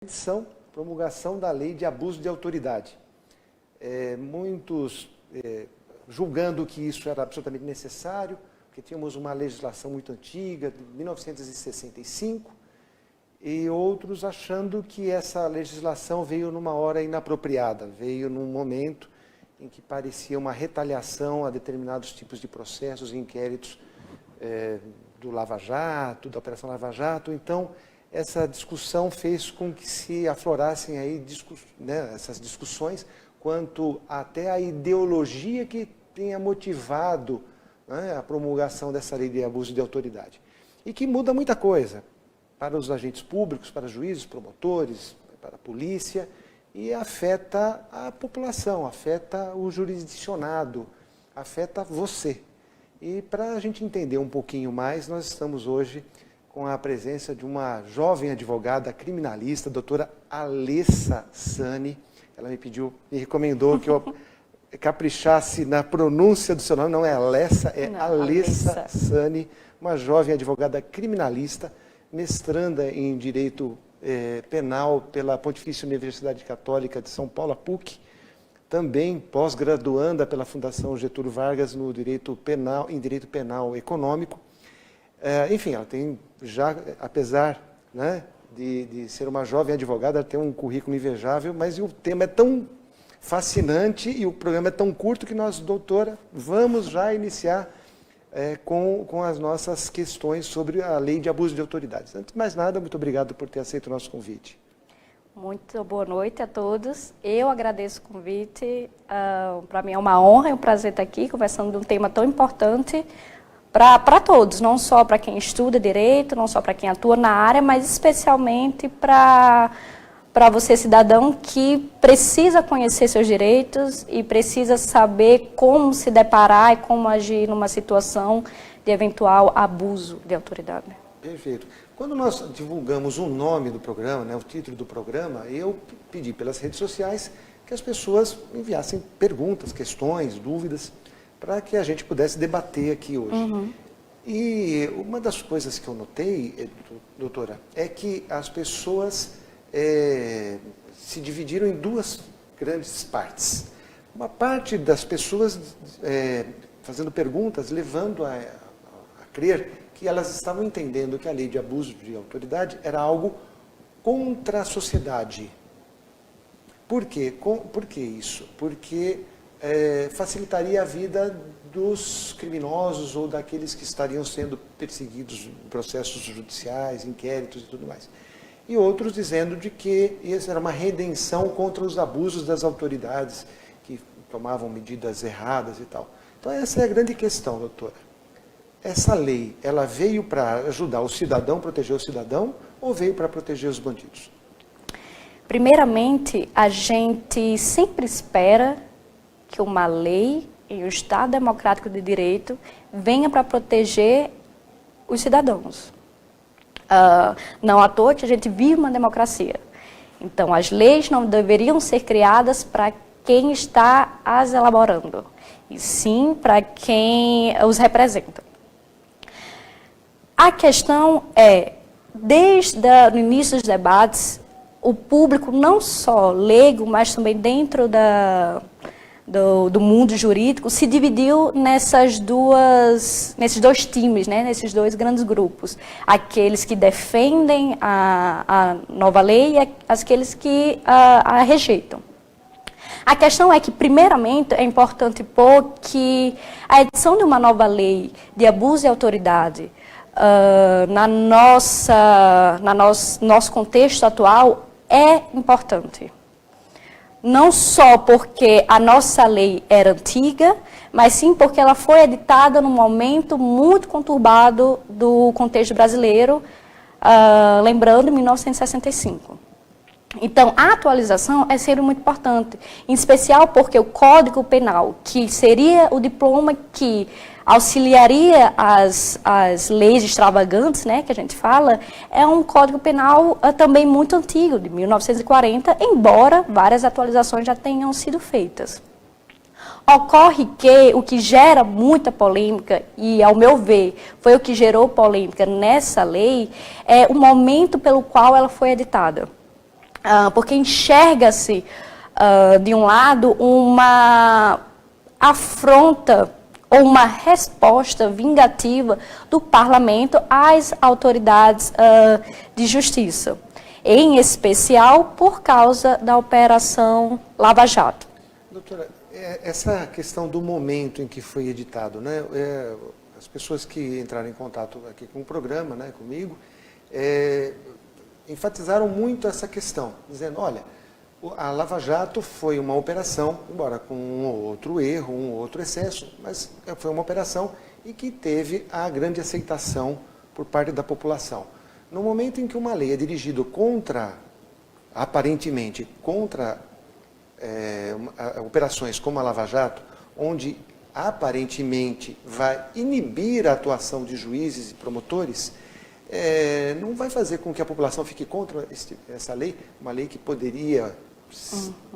edição, promulgação da lei de abuso de autoridade. Muitos julgando que isso era absolutamente necessário, porque tínhamos uma legislação muito antiga, de 1965, e outros achando que essa legislação veio numa hora inapropriada, veio num momento em que parecia uma retaliação a determinados tipos de processos e inquéritos do Lava Jato, da Operação Lava Jato. Então, essa discussão fez com que se aflorassem aí essas discussões quanto até a ideologia que tenha motivado a promulgação dessa lei de abuso de autoridade. E que muda muita coisa para os agentes públicos, para juízes, promotores, para a polícia, e afeta a população, afeta o jurisdicionado, afeta você. E para a gente entender um pouquinho mais, nós estamos hoje com a presença de uma jovem advogada criminalista, a doutora Alessa Sani. Ela me recomendou que eu caprichasse na pronúncia do seu nome, não é Alessa, é Alessa Sani, uma jovem advogada criminalista, mestranda em Direito Penal pela Pontifícia Universidade Católica de São Paulo, a PUC, também pós-graduanda pela Fundação Getúlio Vargas no Direito Penal, em Direito Penal Econômico. Enfim, ela tem já, apesar de ser uma jovem advogada, ela tem um currículo invejável, mas o tema é tão fascinante e o programa é tão curto que nós, doutora, vamos já iniciar com as nossas questões sobre a lei de abuso de autoridades. Antes de mais nada, muito obrigado por ter aceito o nosso convite. Muito boa noite a todos. Eu agradeço o convite. Para mim é uma honra e um prazer estar aqui conversando de um tema tão importante para todos, não só para quem estuda direito, não só para quem atua na área, mas especialmente para você, cidadão, que precisa conhecer seus direitos e precisa saber como se deparar e como agir numa situação de eventual abuso de autoridade. Perfeito. Quando nós divulgamos o nome do programa, o título do programa, eu pedi pelas redes sociais que as pessoas enviassem perguntas, questões, dúvidas, para que a gente pudesse debater aqui hoje. Uhum. E uma das coisas que eu notei, doutora, é que as pessoas se dividiram em duas grandes partes. Uma parte das pessoas fazendo perguntas, levando a crer que elas estavam entendendo que a lei de abuso de autoridade era algo contra a sociedade. Por quê? Por que isso? Porque facilitaria a vida dos criminosos ou daqueles que estariam sendo perseguidos em processos judiciais, inquéritos e tudo mais. E outros dizendo de que isso era uma redenção contra os abusos das autoridades que tomavam medidas erradas e tal. Então essa é a grande questão, doutora. Essa lei, ela veio para ajudar o cidadão, proteger o cidadão, ou veio para proteger os bandidos? Primeiramente, a gente sempre espera que uma lei em um Estado democrático de direito venha para proteger os cidadãos. Não à toa que a gente vive uma democracia. Então, as leis não deveriam ser criadas para quem está as elaborando, e sim para quem os representa. A questão é, desde o início dos debates, o público, não só leigo, mas também dentro do mundo jurídico, se dividiu nesses dois times, nesses dois grandes grupos. Aqueles que defendem a nova lei e aqueles que a rejeitam. A questão é que, primeiramente, é importante pôr que a edição de uma nova lei de abuso de autoridade nosso contexto atual é importante. Não só porque a nossa lei era antiga, mas sim porque ela foi editada num momento muito conturbado do contexto brasileiro, lembrando, em 1965. Então, a atualização é sempre muito importante, em especial porque o Código Penal, que seria o diploma que auxiliaria as leis extravagantes, que a gente fala, é um Código Penal também muito antigo, de 1940, embora várias atualizações já tenham sido feitas. Ocorre que o que gera muita polêmica, e ao meu ver foi o que gerou polêmica nessa lei, é o momento pelo qual ela foi editada. porque enxerga-se, de um lado, uma afronta ou uma resposta vingativa do parlamento às autoridades de justiça, em especial por causa da Operação Lava Jato. Doutora, essa questão do momento em que foi editado, né? As pessoas que entraram em contato aqui com o programa, né, comigo, enfatizaram muito essa questão, dizendo, olha, a Lava Jato foi uma operação, embora com um ou outro erro, um ou outro excesso, mas foi uma operação e que teve a grande aceitação por parte da população. No momento em que uma lei é dirigida contra, aparentemente, contra operações como a Lava Jato, onde aparentemente vai inibir a atuação de juízes e promotores, não vai fazer com que a população fique contra essa lei, uma lei que poderia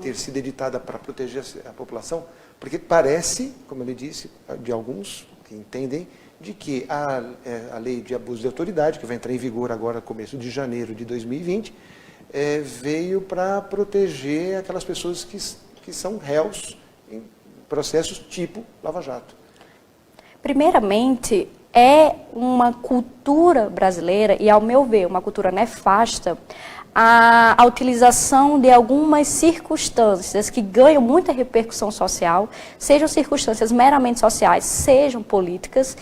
ter sido editada para proteger a população, porque parece, como ele disse, de alguns que entendem, de que a lei de abuso de autoridade, que vai entrar em vigor agora no começo de janeiro de 2020, veio para proteger aquelas pessoas que são réus em processos tipo Lava Jato. Primeiramente, é uma cultura brasileira, e ao meu ver, uma cultura nefasta, a utilização de algumas circunstâncias que ganham muita repercussão social, sejam circunstâncias meramente sociais, sejam políticas,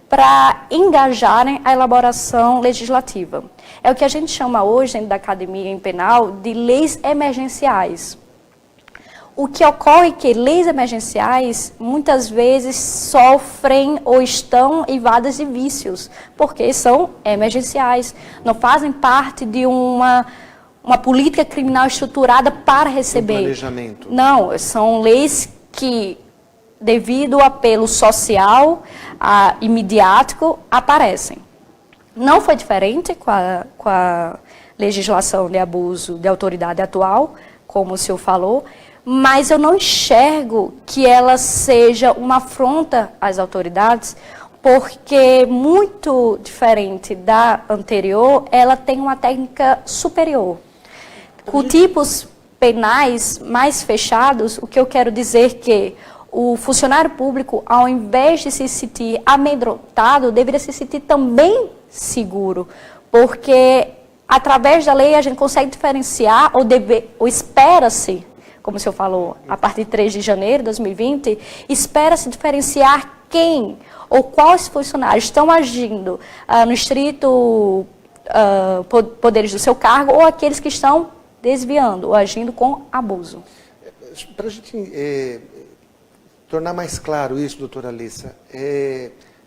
para engajarem a elaboração legislativa. É o que a gente chama hoje, dentro da academia em penal, de leis emergenciais. O que ocorre é que leis emergenciais, muitas vezes, sofrem ou estão invadidas de vícios, porque são emergenciais, não fazem parte de uma política criminal estruturada para receber. Um planejamento. Não, são leis que, devido ao apelo social e midiático, aparecem. Não foi diferente com a legislação de abuso de autoridade atual, como o senhor falou, mas eu não enxergo que ela seja uma afronta às autoridades, porque, muito diferente da anterior, ela tem uma técnica superior. Com tipos penais mais fechados, o que eu quero dizer que o funcionário público, ao invés de se sentir amedrontado, deveria se sentir também seguro, porque através da lei a gente consegue diferenciar, ou espera-se, como o senhor falou, a partir de 3 de janeiro de 2020, espera-se diferenciar quem ou quais funcionários estão agindo no estrito poderes do seu cargo, ou aqueles que estão desviando ou agindo com abuso. Para a gente tornar mais claro isso, doutora Alessa,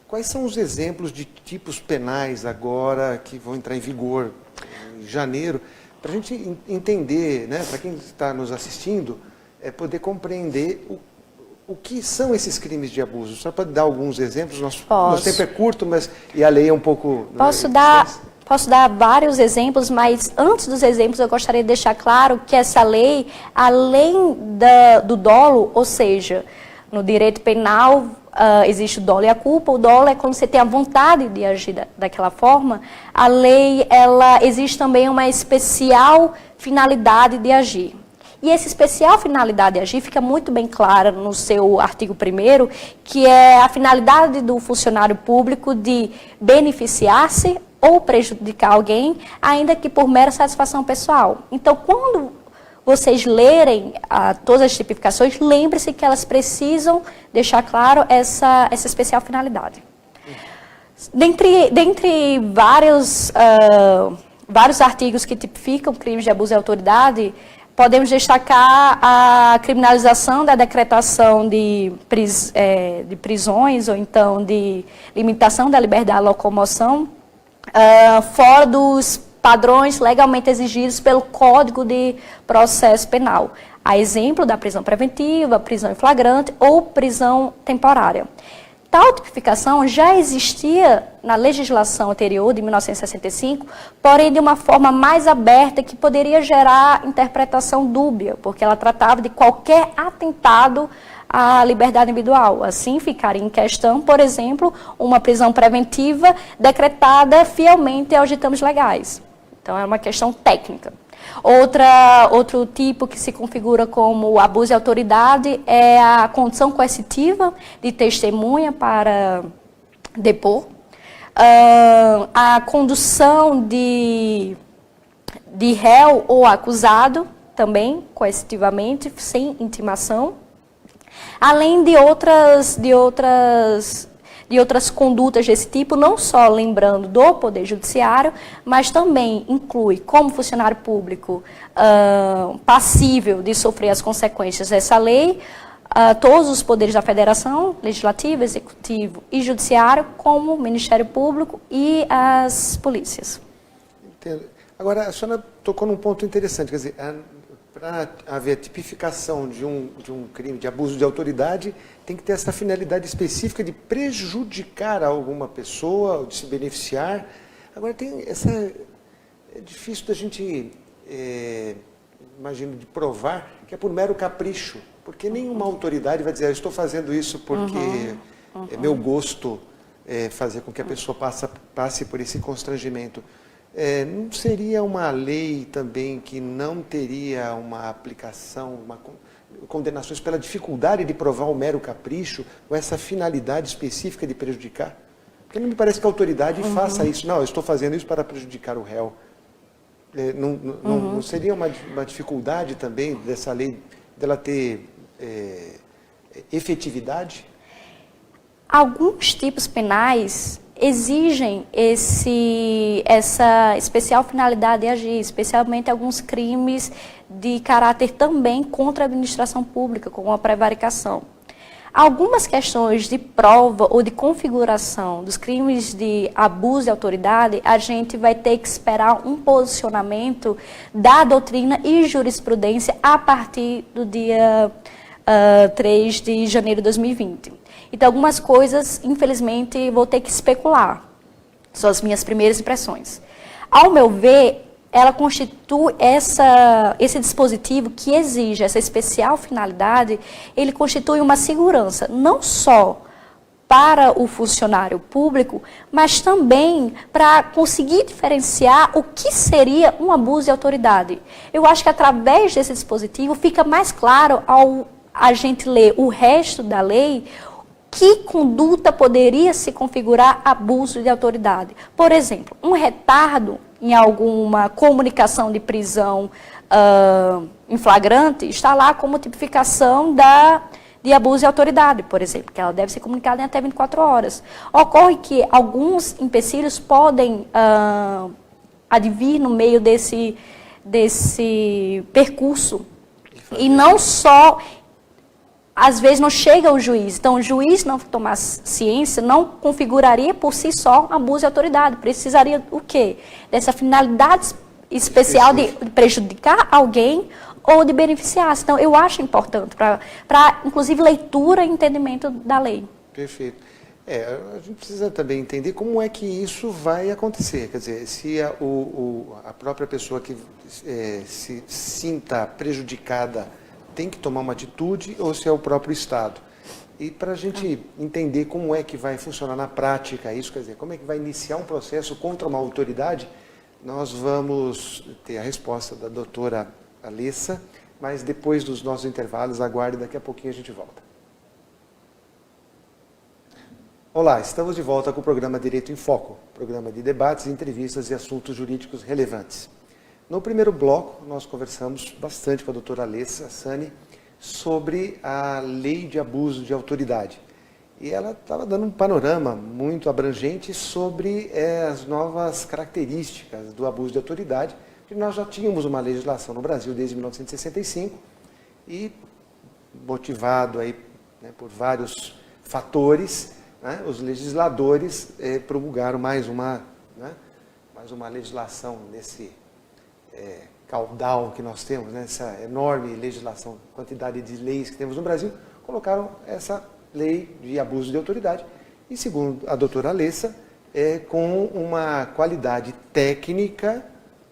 quais são os exemplos de tipos penais agora que vão entrar em vigor em janeiro, para a gente entender, né, para quem está nos assistindo, poder compreender o que são esses crimes de abuso? Só para dar alguns exemplos, nosso tempo é curto, e a lei é um pouco... Posso dar vários exemplos, mas antes dos exemplos eu gostaria de deixar claro que essa lei, além do dolo, ou seja, no direito penal existe o dolo e a culpa. O dolo é quando você tem a vontade de agir daquela forma. A lei, ela existe também uma especial finalidade de agir. E essa especial finalidade de agir fica muito bem clara no seu artigo 1º, que é a finalidade do funcionário público de beneficiar-se ou prejudicar alguém, ainda que por mera satisfação pessoal. Então, quando vocês lerem todas as tipificações, lembre-se que elas precisam deixar claro essa especial finalidade. Dentre vários artigos que tipificam crimes de abuso de autoridade, podemos destacar a criminalização da decretação de prisões, ou então de limitação da liberdade de locomoção, fora dos padrões legalmente exigidos pelo Código de Processo Penal, a exemplo da prisão preventiva, prisão em flagrante ou prisão temporária. Tal tipificação já existia na legislação anterior, de 1965, porém de uma forma mais aberta, que poderia gerar interpretação dúbia, porque ela tratava de qualquer atentado à liberdade individual. Assim, ficaria em questão, por exemplo, uma prisão preventiva decretada fielmente aos ditames legais. Então, é uma questão técnica. Outro tipo que se configura como abuso de autoridade é a condição coercitiva de testemunha para depor, a condução de réu ou acusado, também coercitivamente, sem intimação, além de outras condutas desse tipo, não só lembrando do Poder Judiciário, mas também inclui, como funcionário público passível de sofrer as consequências dessa lei, todos os poderes da Federação, Legislativo, Executivo e Judiciário, como o Ministério Público e as polícias. Entendo. Agora, a senhora tocou num ponto interessante, quer dizer, para haver a tipificação de um crime de abuso de autoridade, tem que ter essa finalidade específica de prejudicar alguma pessoa, ou de se beneficiar. Agora, é difícil da gente, imagino, de provar que é por mero capricho, porque nenhuma autoridade vai dizer, eu estou fazendo isso porque é meu gosto fazer com que a pessoa passe por esse constrangimento. Não seria uma lei também que não teria uma aplicação, condenações pela dificuldade de provar o mero capricho, ou essa finalidade específica de prejudicar? Porque não me parece que a autoridade faça isso. Não, eu estou fazendo isso para prejudicar o réu. Não seria uma dificuldade também dessa lei, dela ter efetividade? Alguns tipos penais exigem essa especial finalidade de agir, especialmente alguns crimes de caráter também contra a administração pública, como a prevaricação. Algumas questões de prova ou de configuração dos crimes de abuso de autoridade, a gente vai ter que esperar um posicionamento da doutrina e jurisprudência a partir do dia 3 de janeiro de 2020. Então, algumas coisas, infelizmente, vou ter que especular. São as minhas primeiras impressões. Ao meu ver, ela constitui esse dispositivo que exige essa especial finalidade, ele constitui uma segurança, não só para o funcionário público, mas também para conseguir diferenciar o que seria um abuso de autoridade. Eu acho que através desse dispositivo fica mais claro ao a gente ler o resto da lei, que conduta poderia se configurar abuso de autoridade. Por exemplo, um retardo em alguma comunicação de prisão em flagrante está lá como tipificação de abuso de autoridade, por exemplo, que ela deve ser comunicada em até 24 horas. Ocorre que alguns empecilhos podem advir no meio desse percurso. E não só... Às vezes não chega ao juiz, então o juiz não tomar ciência não configuraria por si só um abuso de autoridade, precisaria o quê? Dessa finalidade especial de prejudicar alguém ou de beneficiar-se. Então eu acho importante para inclusive leitura e entendimento da lei. Perfeito. A gente precisa também entender como é que isso vai acontecer, quer dizer, se a própria pessoa que se sinta prejudicada tem que tomar uma atitude ou se é o próprio Estado. E para a gente entender como é que vai funcionar na prática isso, quer dizer, como é que vai iniciar um processo contra uma autoridade, nós vamos ter a resposta da doutora Alessa, mas depois dos nossos intervalos, aguarde, daqui a pouquinho a gente volta. Olá, estamos de volta com o programa Direito em Foco, programa de debates, entrevistas e assuntos jurídicos relevantes. No primeiro bloco, nós conversamos bastante com a doutora Alessa Sani sobre a lei de abuso de autoridade. E ela estava dando um panorama muito abrangente sobre as novas características do abuso de autoridade, que nós já tínhamos uma legislação no Brasil desde 1965 e, motivado aí, por vários fatores, os legisladores promulgaram mais uma legislação nesse caudal que nós temos, essa enorme legislação, quantidade de leis que temos no Brasil, colocaram essa lei de abuso de autoridade e, segundo a doutora Alessa, com uma qualidade técnica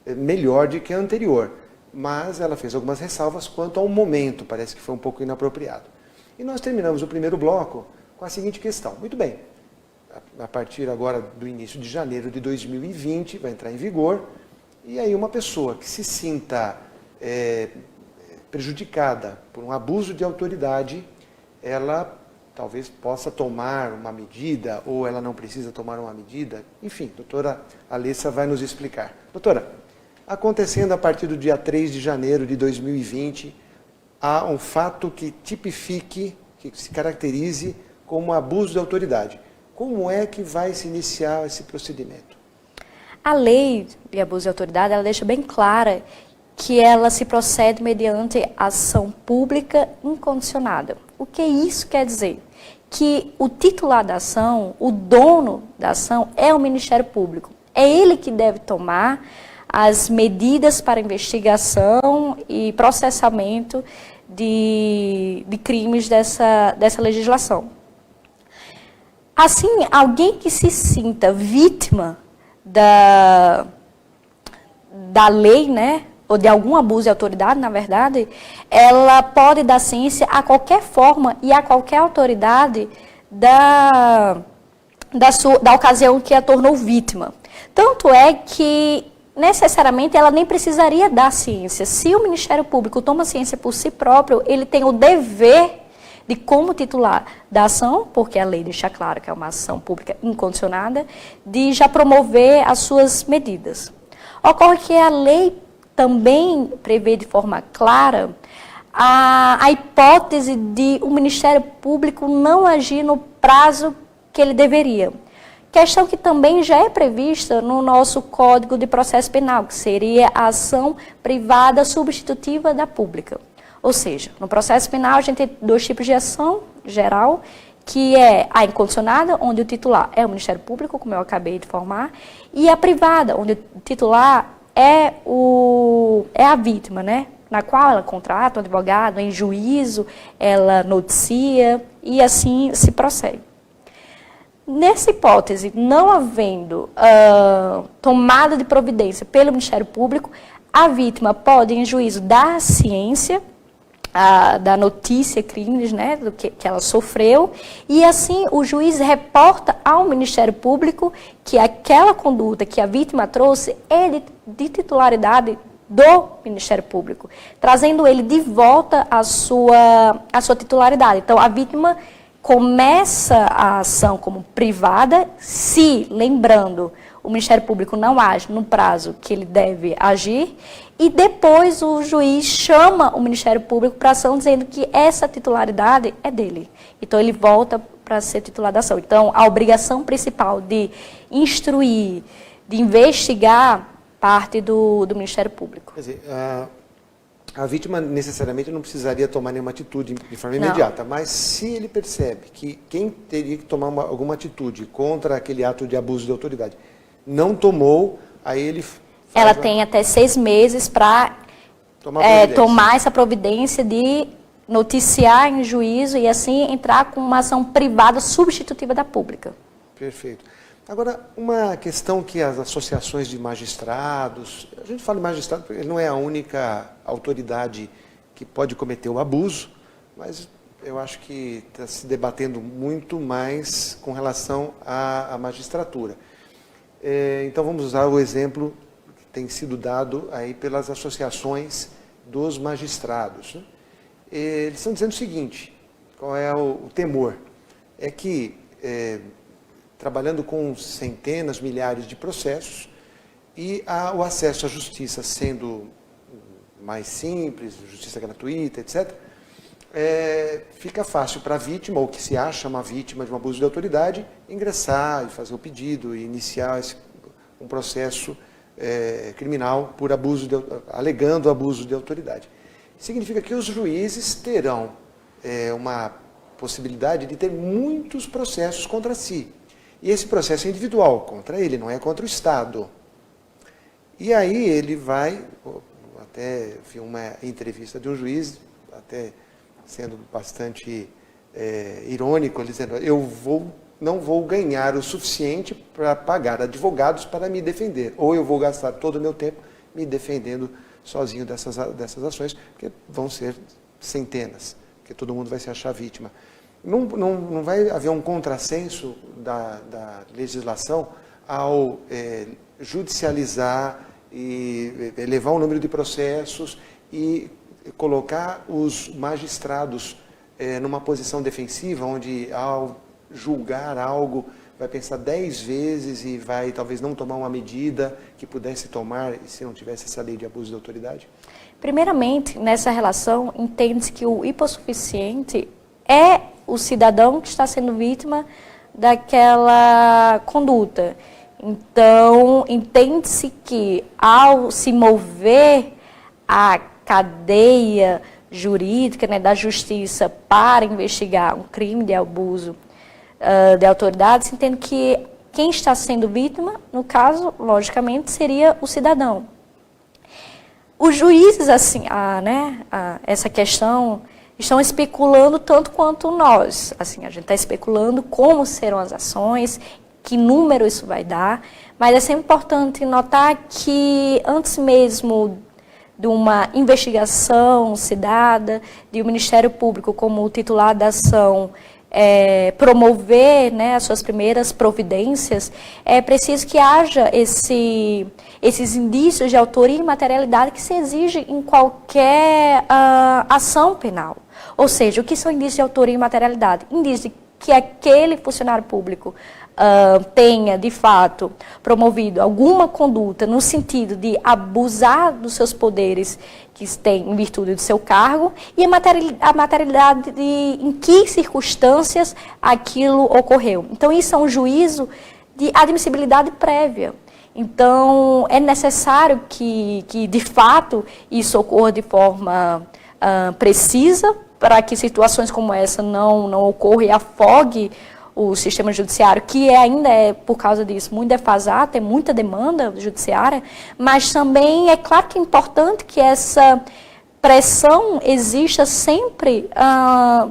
melhor do que a anterior, mas ela fez algumas ressalvas quanto ao momento, parece que foi um pouco inapropriado. E nós terminamos o primeiro bloco com a seguinte questão. Muito bem, a partir agora do início de janeiro de 2020, vai entrar em vigor E aí uma pessoa que se sinta prejudicada por um abuso de autoridade, ela talvez possa tomar uma medida, ou ela não precisa tomar uma medida. Enfim, doutora Alessa vai nos explicar. Doutora, acontecendo a partir do dia 3 de janeiro de 2020, há um fato que tipifique, que se caracterize como abuso de autoridade. Como é que vai se iniciar esse procedimento? A lei de abuso de autoridade, ela deixa bem clara que ela se procede mediante ação pública incondicionada. O que isso quer dizer? Que o titular da ação, o dono da ação, é o Ministério Público. É ele que deve tomar as medidas para investigação e processamento de crimes dessa legislação. Assim, alguém que se sinta vítima da lei, né, ou de algum abuso de autoridade, na verdade, ela pode dar ciência a qualquer forma e a qualquer autoridade da ocasião que a tornou vítima. Tanto é que, necessariamente, ela nem precisaria dar ciência. Se o Ministério Público toma ciência por si próprio, ele tem o dever de, como titular da ação, porque a lei deixa claro que é uma ação pública incondicionada, de já promover as suas medidas. Ocorre que a lei também prevê de forma clara a hipótese de o Ministério Público não agir no prazo que ele deveria. Questão que também já é prevista no nosso Código de Processo Penal, que seria a ação privada substitutiva da pública. Ou seja, no processo penal a gente tem dois tipos de ação geral, que é a incondicionada, onde o titular é o Ministério Público, como eu acabei de informar, e a privada, onde o titular é a vítima, né? Na qual ela contrata um advogado, em juízo, ela noticia e assim se prossegue. Nessa hipótese, não havendo tomada de providência pelo Ministério Público, a vítima pode, em juízo, dar ciência da notícia, crimes, né, do que ela sofreu, e assim o juiz reporta ao Ministério Público que aquela conduta que a vítima trouxe é de titularidade do Ministério Público, trazendo ele de volta à sua titularidade. Então, a vítima começa a ação como privada, se, lembrando, o Ministério Público não age no prazo que ele deve agir, e depois o juiz chama o Ministério Público para a ação, dizendo que essa titularidade é dele. Então, ele volta para ser titular da ação. Então, a obrigação principal de instruir, de investigar, parte do Ministério Público. Quer dizer, a vítima necessariamente não precisaria tomar nenhuma atitude de forma imediata, mas se ele percebe que quem teria que tomar alguma atitude contra aquele ato de abuso de autoridade não tomou, aí ele ela tem até 6 meses para tomar essa providência de noticiar em juízo e assim entrar com uma ação privada substitutiva da pública. Perfeito. Agora, uma questão que as associações de magistrados, a gente fala de magistrado porque ele não é a única autoridade que pode cometer o abuso, mas eu acho que está se debatendo muito mais com relação à magistratura. Então vamos usar o exemplo que tem sido dado aí pelas associações dos magistrados. Eles estão dizendo o seguinte, qual é o temor? É que trabalhando com centenas, milhares de processos, e o acesso à justiça sendo mais simples, justiça gratuita, etc., fica fácil para a vítima, ou que se acha uma vítima de um abuso de autoridade, ingressar e fazer o pedido e iniciar um processo criminal por alegando abuso de autoridade. Significa que os juízes terão uma possibilidade de ter muitos processos contra si. E esse processo é individual, contra ele, não é contra o Estado. E aí ele vai, até vi uma entrevista de um juiz, até sendo bastante irônico, ele dizendo, não vou ganhar o suficiente para pagar advogados para me defender, ou eu vou gastar todo o meu tempo me defendendo sozinho dessas ações, porque vão ser centenas, porque todo mundo vai se achar vítima. Não vai haver um contrassenso da legislação ao judicializar e elevar o número de processos e colocar os magistrados numa posição defensiva, onde ao julgar algo vai pensar 10 vezes e vai talvez não tomar uma medida que pudesse tomar se não tivesse essa lei de abuso de autoridade? Primeiramente, nessa relação, entende-se que o hipossuficiente é o cidadão que está sendo vítima daquela conduta. Então, entende-se que ao se mover a cadeia jurídica, né, da justiça para investigar um crime de abuso de autoridade, se entende que quem está sendo vítima, no caso, logicamente, seria o cidadão. Os juízes, assim, essa questão, estão especulando tanto quanto nós. Assim, a gente está especulando como serão as ações, que número isso vai dar, mas é sempre importante notar que antes mesmo de uma investigação se dada, de o Ministério Público como titular da ação promover, né, as suas primeiras providências, é preciso que haja esses indícios de autoria e materialidade que se exige em qualquer ação penal. Ou seja, o que são indícios de autoria e materialidade? Indícios de que aquele funcionário público tenha, de fato, promovido alguma conduta no sentido de abusar dos seus poderes que tem em virtude do seu cargo e a materialidade de em que circunstâncias aquilo ocorreu. Então, isso é um juízo de admissibilidade prévia. Então, é necessário que de fato, isso ocorra de forma precisa para que situações como essa não ocorram e afogue o sistema judiciário, que ainda é, por causa disso, muito defasado, tem muita demanda judiciária, mas também é claro que é importante que essa pressão exista sempre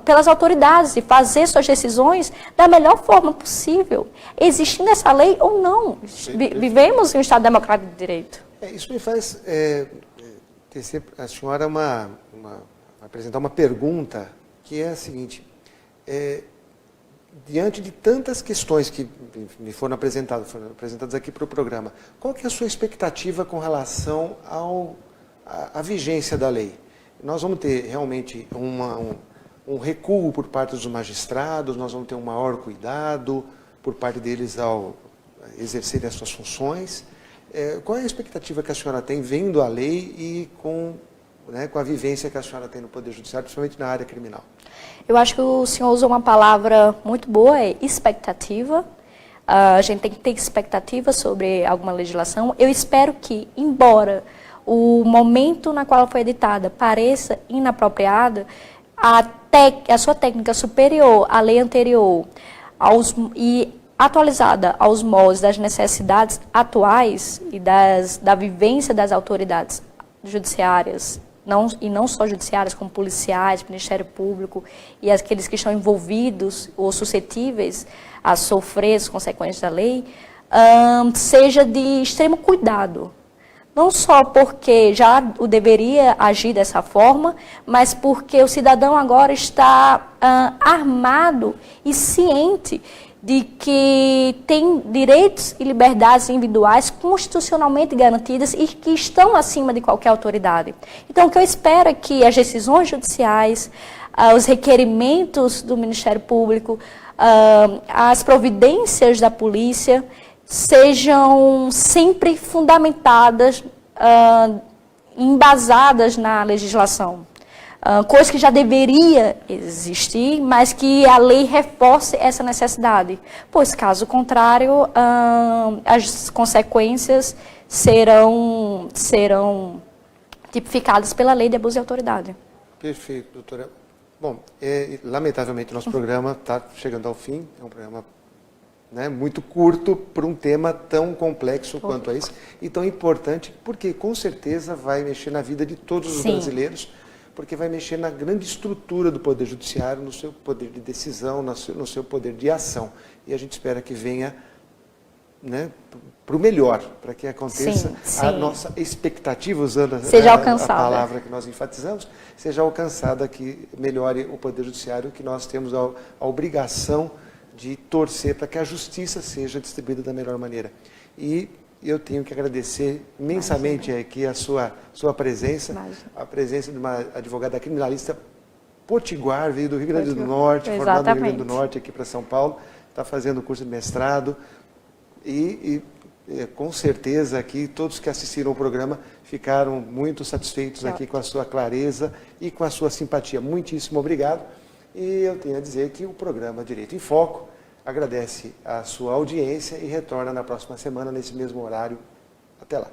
pelas autoridades e fazer suas decisões da melhor forma possível, existindo essa lei ou não. Vivemos em um Estado democrático de direito. Isso me faz tecer a senhora apresentar uma pergunta que é a seguinte: diante de tantas questões que me foram apresentadas aqui para o programa, qual que é a sua expectativa com relação à vigência da lei? Nós vamos ter realmente um recuo por parte dos magistrados, nós vamos ter um maior cuidado por parte deles ao exercerem as suas funções. Qual é a expectativa que a senhora tem vendo a lei e com a vivência que a senhora tem no Poder Judiciário, principalmente na área criminal? Eu acho que o senhor usou uma palavra muito boa, é expectativa. A gente tem que ter expectativa sobre alguma legislação. Eu espero que, embora o momento na qual ela foi editada pareça inapropriada, a sua técnica superior à lei anterior e atualizada aos moldes das necessidades atuais e da vivência das autoridades judiciárias, não só judiciárias, como policiais, Ministério Público e aqueles que estão envolvidos ou suscetíveis a sofrer as consequências da lei, seja de extremo cuidado. Não só porque já o deveria agir dessa forma, mas porque o cidadão agora está armado e ciente de que tem direitos e liberdades individuais constitucionalmente garantidas e que estão acima de qualquer autoridade. Então, o que eu espero é que as decisões judiciais, os requerimentos do Ministério Público, as providências da polícia sejam sempre fundamentadas, embasadas na legislação. Coisa que já deveria existir, mas que a lei reforce essa necessidade, pois, caso contrário, as consequências serão tipificadas pela lei de abuso de autoridade. Perfeito, doutora. Bom, lamentavelmente o nosso programa está chegando ao fim, é um programa muito curto para um tema tão complexo quanto esse e tão importante, porque com certeza vai mexer na vida de todos os brasileiros, porque vai mexer na grande estrutura do Poder Judiciário, no seu poder de decisão, no seu poder de ação. E a gente espera que venha para o melhor, para que aconteça a nossa expectativa, usando a palavra que nós enfatizamos, seja alcançada, que melhore o Poder Judiciário, que nós temos a obrigação de torcer para que a justiça seja distribuída da melhor maneira. E eu tenho que agradecer imensamente aqui a sua presença, a presença de uma advogada criminalista potiguar, veio do Rio Grande do Norte, formada no Rio Grande do Norte, aqui para São Paulo, está fazendo o curso de mestrado e com certeza aqui todos que assistiram o programa ficaram muito satisfeitos aqui com a sua clareza e com a sua simpatia. Muitíssimo obrigado. E eu tenho a dizer que o programa Direito em Foco agradece a sua audiência e retorna na próxima semana, nesse mesmo horário. Até lá.